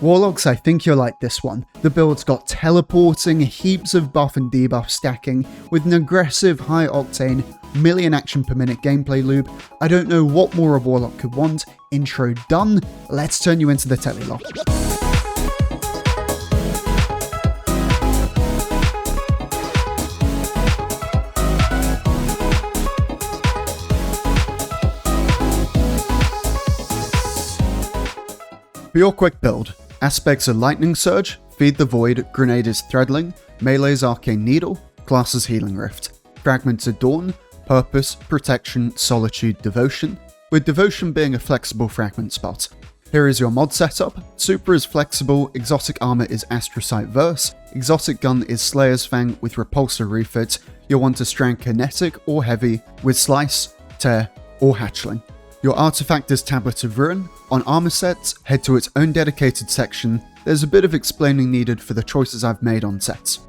Warlocks, I think you'll like this one. The build's got teleporting, heaps of buff and debuff stacking, with an aggressive, high-octane, million action per minute gameplay loop. I don't know what more a Warlock could want. Intro done, let's turn you into the TELELOCK. For your quick build, aspects are Lightning Surge, Feed the Void, Grenade is Threadling, Melee's Arcane Needle, Class is Healing Rift, Fragments are Dawn, Purpose, Protection, Solitude, Devotion, with Devotion being a flexible fragment spot. Here is your mod setup. Super is flexible, Exotic Armor is Astrocyte Verse, Exotic Gun is Slayer's Fang with Repulsor refit. You'll want to strand Kinetic or Heavy with Slice, Tear, or Hatchling. Your artifact is Tablet of Ruin. On Armour Sets, head to its own dedicated section. There's a bit of explaining needed for the choices I've made on sets.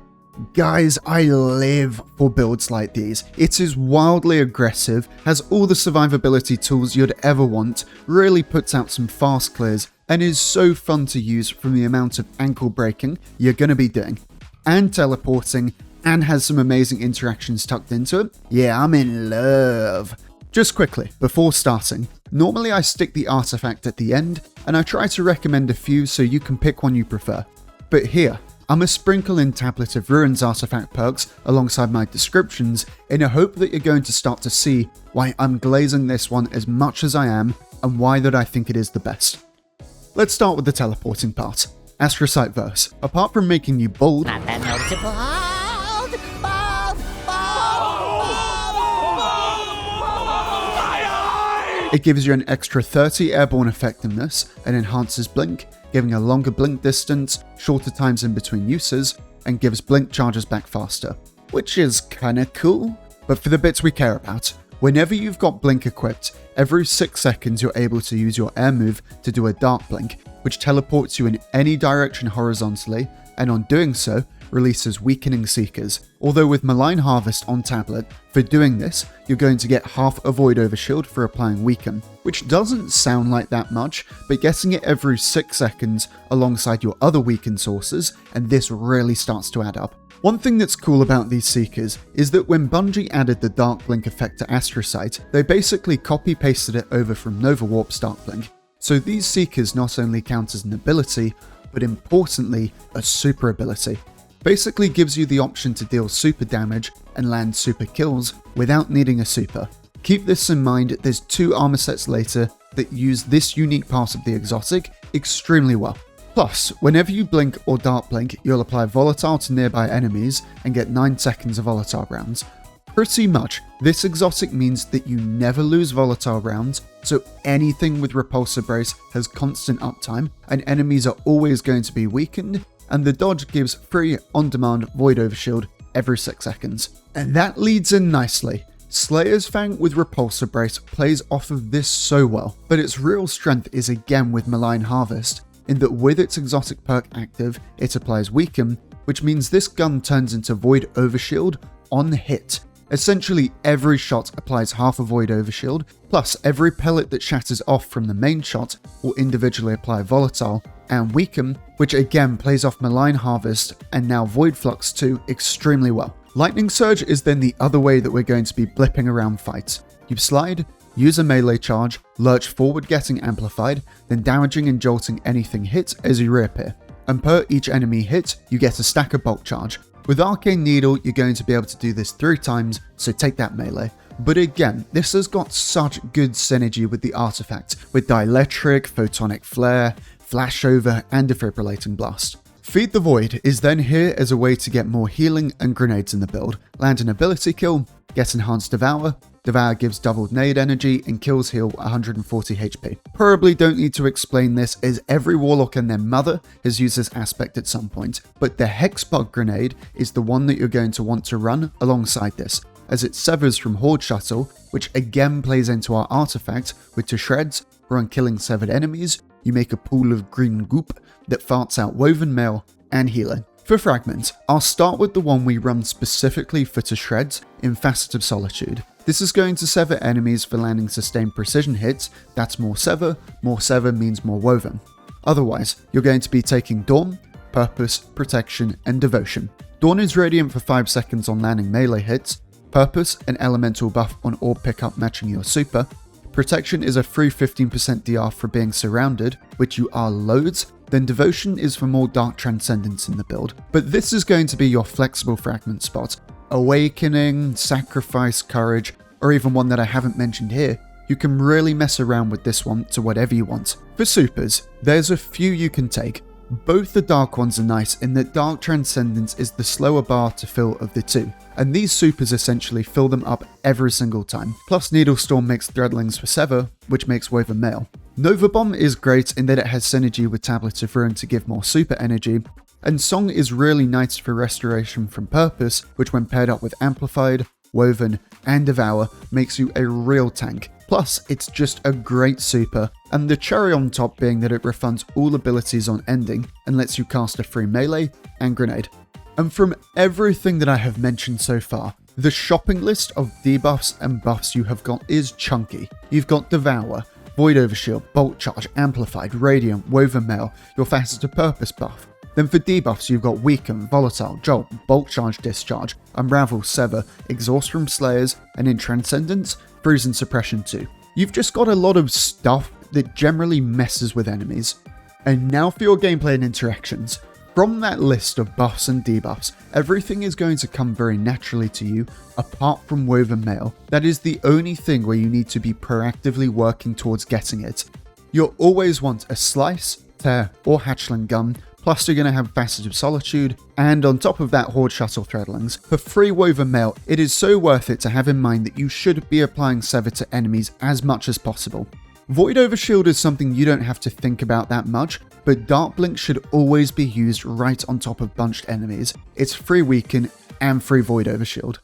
Guys, I live for builds like these. It is wildly aggressive, has all the survivability tools you'd ever want, really puts out some fast clears, and is so fun to use from the amount of ankle breaking you're going to be doing. And teleporting, and has some amazing interactions tucked into it. Yeah, I'm in love. Just quickly, before starting, normally I stick the artifact at the end, and I try to recommend a few so you can pick one you prefer. But here, I'm a sprinkle in Tablet of Ruins artifact perks alongside my descriptions in a hope that you're going to start to see why I'm glazing this one as much as I am, and why that I think it is the best. Let's start with the teleporting part. Astrocyte Verse. Apart from making you bold, Not that noticeable. it gives you an extra 30 airborne effectiveness and enhances blink, giving a longer blink distance, shorter times in between uses, and gives blink charges back faster, which is kinda cool. But for the bits we care about, whenever you've got blink equipped, every 6 seconds you're able to use your air move to do a dark blink, which teleports you in any direction horizontally, and on doing so, releases Weakening Seekers. Although with Malign Harvest on tablet, for doing this, you're going to get half a Void Overshield for applying Weaken, which doesn't sound like that much, but getting it every 6 seconds alongside your other Weaken sources, and this really starts to add up. One thing that's cool about these Seekers is that when Bungie added the Dark Blink effect to Astrocyte, they basically copy-pasted it over from Nova Warp's Dark Blink. So these Seekers not only count as an ability, but importantly, a super ability. Basically gives you the option to deal super damage and land super kills without needing a super. Keep this in mind, there's 2 armor sets later that use this unique part of the exotic extremely well. Plus, whenever you blink or dark blink, you'll apply volatile to nearby enemies and get 9 seconds of volatile rounds. Pretty much, this exotic means that you never lose volatile rounds, so anything with Repulsor Brace has constant uptime, and enemies are always going to be weakened, and the dodge gives free on-demand Void Overshield every 6 seconds. And that leads in nicely. Slayer's Fang with Repulsor Brace plays off of this so well, but its real strength is again with Malign Harvest, in that with its exotic perk active, it applies Weaken, which means this gun turns into Void Overshield on hit. Essentially every shot applies half a Void Overshield, plus every pellet that shatters off from the main shot will individually apply Volatile and Weaken, which again plays off Malign Harvest and now Void Flux too extremely well. Lightning Surge is then the other way that we're going to be blipping around fights. You slide, use a melee charge, lurch forward getting amplified, then damaging and jolting anything hit as you reappear. And per each enemy hit, you get a stack of bulk charge. With Arcane Needle, you're going to be able to do this 3 times, so take that melee. But again, this has got such good synergy with the artifact, with Dielectric, Photonic Flare, Flashover, and Defibrillating Blast. Feed the Void is then here as a way to get more healing and grenades in the build, land an ability kill, get Enhanced Devour, Devour gives doubled nade energy and kills heal 140 HP. Probably don't need to explain this as every Warlock and their mother has used this aspect at some point, but the Hexbug Grenade is the one that you're going to want to run alongside this, as it severs from Horde Shuttle, which again plays into our artifact with to shreds, where on killing severed enemies, you make a pool of green goop that farts out Woven Mail and healing. For Fragments, I'll start with the one we run specifically for to shreds in Facet of Solitude. This is going to sever enemies for landing sustained precision hits. That's more sever means more woven. Otherwise, you're going to be taking Dawn, Purpose, Protection, and Devotion. Dawn is Radiant for 5 seconds on landing melee hits, Purpose, an elemental buff on orb pickup matching your super, Protection is a free 15% DR for being surrounded, which you are loads, then Devotion is for more Dark Transcendence in the build. But this is going to be your flexible fragment spot. Awakening, Sacrifice, Courage, or even one that I haven't mentioned here. You can really mess around with this one to whatever you want. For supers, there's a few you can take. Both the dark ones are nice in that Dark Transcendence is the slower bar to fill of the two, and these supers essentially fill them up every single time. Plus Needlestorm makes Threadlings for Sever, which makes Woven Mail. Nova Bomb is great in that it has synergy with Tablet of Ruin to give more super energy, and Song is really nice for Restoration from Purpose, which when paired up with Amplified, Woven, and Devour makes you a real tank. Plus, it's just a great super, and the cherry on top being that it refunds all abilities on ending and lets you cast a free melee and grenade. And from everything that I have mentioned so far, the shopping list of debuffs and buffs you have got is chunky. You've got Devour, Void Overshield, Bolt Charge, Amplified, Radiant, Woven Mail, your Facet to Purpose buff. Then for debuffs you've got Weaken, Volatile, Jolt, Bolt Charge Discharge, Unravel, Sever, Exhaust from Slayers, and in Transcendence, Freeze and Suppression 2. You've just got a lot of stuff that generally messes with enemies. And now for your gameplay and interactions. From that list of buffs and debuffs, everything is going to come very naturally to you, apart from Woven Mail. That is the only thing where you need to be proactively working towards getting it. You'll always want a Slice, Tear, or Hatchling gun, plus you're going to have Facet of Solitude, and on top of that Horde Shuttle Threadlings. For free Woven Mail, it is so worth it to have in mind that you should be applying Sever to enemies as much as possible. Void Overshield is something you don't have to think about that much, but Dark Blink should always be used right on top of bunched enemies. It's free Weaken and free Void Overshield.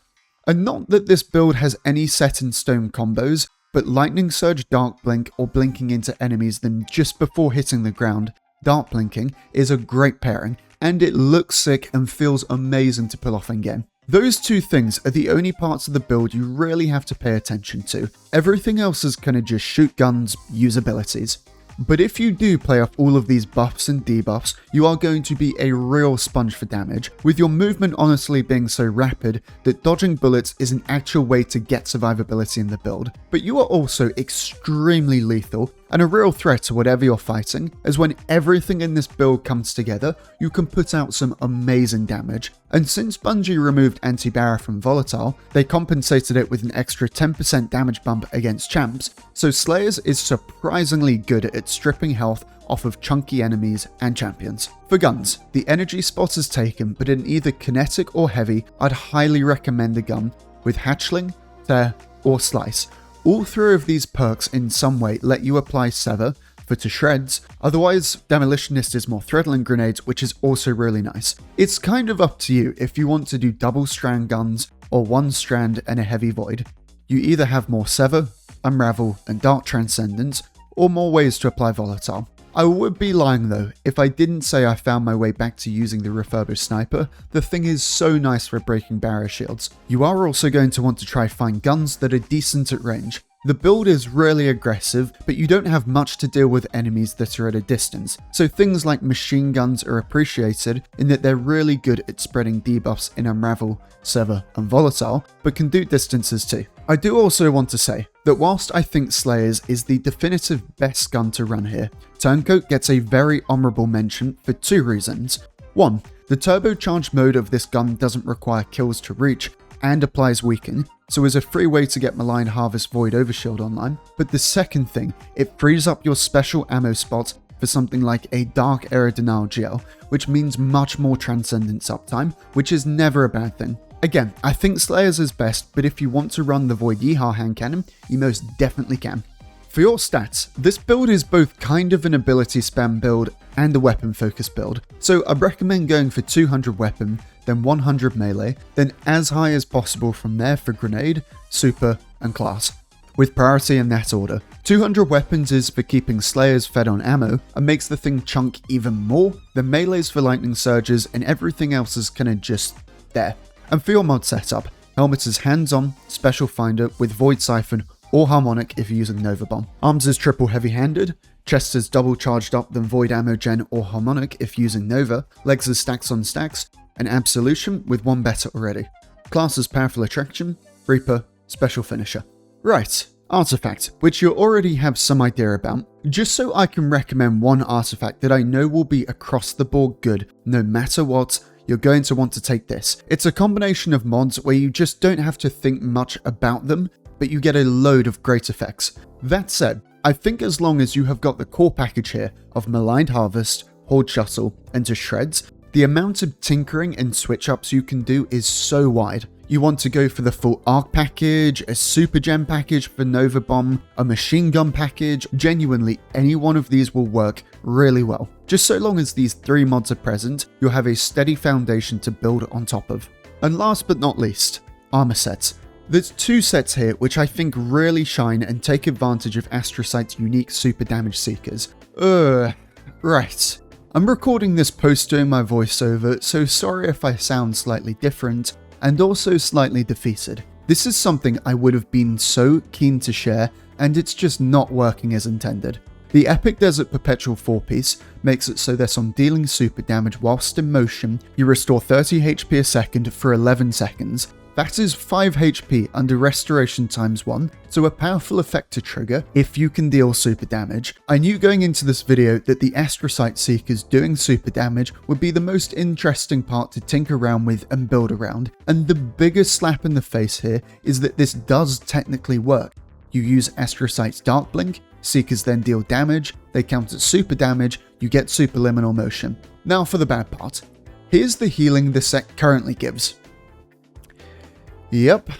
And not that this build has any set in stone combos, but Lightning Surge Dark Blink or blinking into enemies then just before hitting the ground, Dark Blinking is a great pairing, and it looks sick and feels amazing to pull off in game. Those two things are the only parts of the build you really have to pay attention to. Everything else is kind of just shoot guns, use abilities. But if you do play off all of these buffs and debuffs, you are going to be a real sponge for damage, with your movement honestly being so rapid that dodging bullets is an actual way to get survivability in the build. But you are also extremely lethal, and a real threat to whatever you're fighting, as when everything in this build comes together, you can put out some amazing damage. And since Bungie removed anti-barrier from Volatile, they compensated it with an extra 10% damage bump against champs, so Slayers is surprisingly good at stripping health off of chunky enemies and champions. For guns, the energy spot is taken, but in either kinetic or heavy, I'd highly recommend the gun with Hatchling, Tear, or Slice. All three of these perks in some way let you apply Sever for to shreds, otherwise Demolitionist is more Threadling grenades, which is also really nice. It's kind of up to you if you want to do double strand guns or one strand and a heavy void. You either have more Sever, Unravel and Dark Transcendence, or more ways to apply Volatile. I would be lying though if I didn't say I found my way back to using the refurbished sniper. The thing is so nice for breaking barrier shields. You are also going to want to try find guns that are decent at range. The build is really aggressive, but you don't have much to deal with enemies that are at a distance, so things like machine guns are appreciated in that they're really good at spreading debuffs in Unravel, Sever and Volatile, but can do distances too. I do also want to say that whilst I think Slayers is the definitive best gun to run here, Turncoat gets a very honourable mention for two reasons. One, the turbocharged mode of this gun doesn't require kills to reach and applies Weaken, so is a free way to get Malign Harvest Void Overshield online. But the second thing, it frees up your special ammo spots for something like a Dark Era Denial Gel, which means much more Transcendence uptime, which is never a bad thing. Again, I think Slayers is best, but if you want to run the Void Yeehaw hand cannon, you most definitely can. For your stats, this build is both kind of an ability spam build and a weapon focus build, so I'd recommend going for 200 weapon, then 100 melee, then as high as possible from there for grenade, super, and class, with priority in that order. 200 weapons is for keeping Slayers fed on ammo and makes the thing chunk even more, then melee's for lightning surges, and everything else is kinda just there. And for your mod setup, helmet is hands-on, special finder with void siphon or harmonic if you're using Nova Bomb. Arms is triple heavy-handed, chest is double charged up than Void Ammo Gen or Harmonic if using Nova, legs are stacks on stacks, and Absolution with one better already. Class is Powerful Attraction, Reaper, Special Finisher. Right, Artifact, which you already have some idea about, just so I can recommend one artifact that I know will be across the board good, no matter what, you're going to want to take this. It's a combination of mods where you just don't have to think much about them, but you get a load of great effects. That said, I think as long as you have got the core package here of Maligned Harvest, Horde Shuttle, and to Shreds, the amount of tinkering and switch ups you can do is so wide. You want to go for the full Arc package, a Super Gem package for Nova Bomb, a Machine Gun package, genuinely any one of these will work really well. Just so long as these 3 mods are present, you'll have a steady foundation to build on top of. And last but not least, Armour Sets. There's 2 sets here which I think really shine and take advantage of Astrocyte's unique super damage seekers. Right. I'm recording this post doing my voiceover, so sorry if I sound slightly different, and also slightly defeated. This is something I would have been so keen to share, and it's just not working as intended. The Epic Desert Perpetual 4-piece makes it so that on dealing super damage whilst in motion, you restore 30 HP a second for 11 seconds. That is 5 HP under restoration times 1, so a powerful effect to trigger if you can deal super damage. I knew going into this video that the Astrocyte Seekers doing super damage would be the most interesting part to tinker around with and build around, and the biggest slap in the face here is that this does technically work. You use Astrocyte's Dark Blink, Seekers then deal damage, they count as super damage, you get Superliminal Motion. Now for the bad part. Here's the healing the set currently gives. Yep,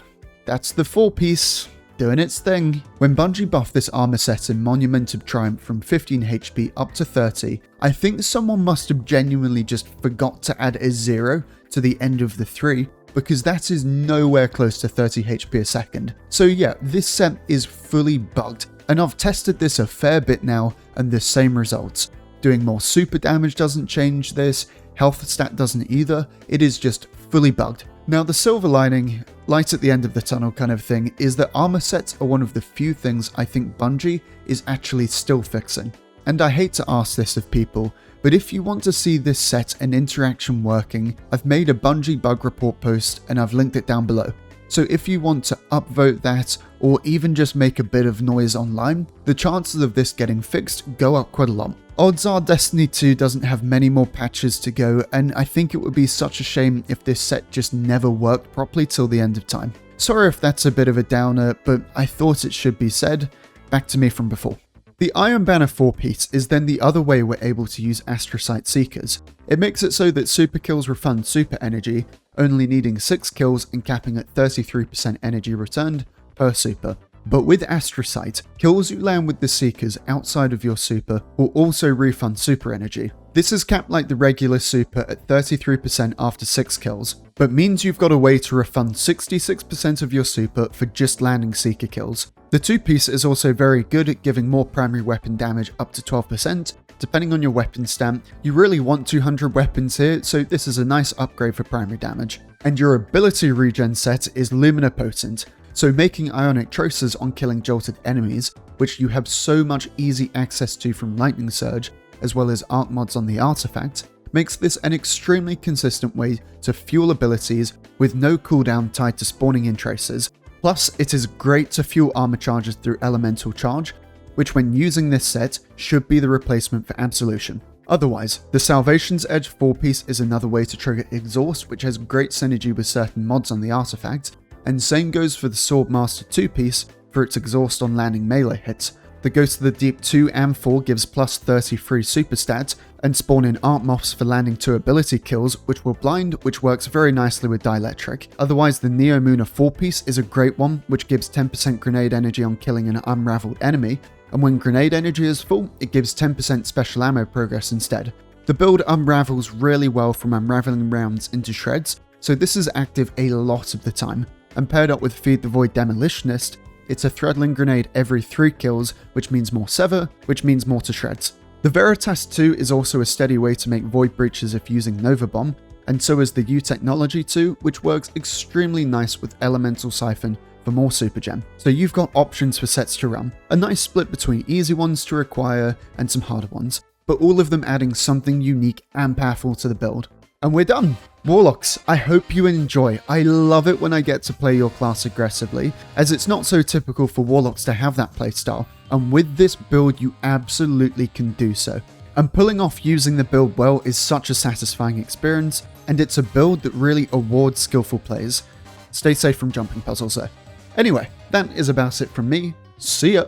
that's the 4-piece, doing its thing. When Bungie buffed this armor set in Monument of Triumph from 15 HP up to 30, I think someone must have genuinely just forgot to add a 0 to the end of the 3, because that is nowhere close to 30 HP a second. So yeah, this set is fully bugged, and I've tested this a fair bit now, and the same results. Doing more super damage doesn't change this, health stat doesn't either, it is just fully bugged. Now the silver lining, light at the end of the tunnel kind of thing, is that armor sets are one of the few things I think Bungie is actually still fixing. And I hate to ask this of people, but if you want to see this set and interaction working, I've made a Bungie bug report post and I've linked it down below. So if you want to upvote that, or even just make a bit of noise online, the chances of this getting fixed go up quite a lot. Odds are Destiny 2 doesn't have many more patches to go, and I think it would be such a shame if this set just never worked properly till the end of time. Sorry if that's a bit of a downer, but I thought it should be said. Back to me from before. The Iron Banner 4-piece is then the other way we're able to use Astrocyte Seekers. It makes it so that super kills refund super energy, only needing 6 kills and capping at 33% energy returned per super. But with Astrocyte, kills you land with the Seekers outside of your super will also refund super energy. This is capped like the regular super at 33% after 6 kills, but means you've got a way to refund 66% of your super for just landing Seeker kills. The 2-piece is also very good at giving more primary weapon damage up to 12%, depending on your weapon stamp. You really want 200 weapons here, so this is a nice upgrade for primary damage. And your ability regen set is Luminipotent, so making ionic traces on killing jolted enemies, which you have so much easy access to from Lightning Surge, as well as arc mods on the artifact, makes this an extremely consistent way to fuel abilities with no cooldown tied to spawning in traces. Plus, it is great to fuel armor charges through Elemental Charge, which when using this set should be the replacement for Absolution. Otherwise, the Salvation's Edge 4-piece is another way to trigger Exhaust, which has great synergy with certain mods on the artifact, and same goes for the Swordmaster 2-piece for its exhaust on landing melee hits. The Ghost of the Deep 2 and 4 gives plus 33 super stats, and spawn in Art Moths for landing 2 ability kills, which will blind, which works very nicely with Dielectric. Otherwise, the Neomuna 4-piece is a great one, which gives 10% grenade energy on killing an unraveled enemy, and when grenade energy is full, it gives 10% special ammo progress instead. The build unravels really well from unraveling rounds into shreds, so this is active a lot of the time. And paired up with Feed the Void Demolitionist, it's a threadling grenade every 3 kills, which means more sever, which means more to shreds. The Veritas 2 is also a steady way to make void breaches if using Nova Bomb, and so is the U Technology 2, which works extremely nice with Elemental Siphon for more super gem. So you've got options for sets to run, a nice split between easy ones to acquire and some harder ones, but all of them adding something unique and powerful to the build. And we're done! Warlocks, I hope you enjoy. I love it when I get to play your class aggressively, as it's not so typical for Warlocks to have that playstyle, and with this build you absolutely can do so. And pulling off using the build well is such a satisfying experience, and it's a build that really awards skillful plays. Stay safe from jumping puzzles though. Anyway, that is about it from me. See ya!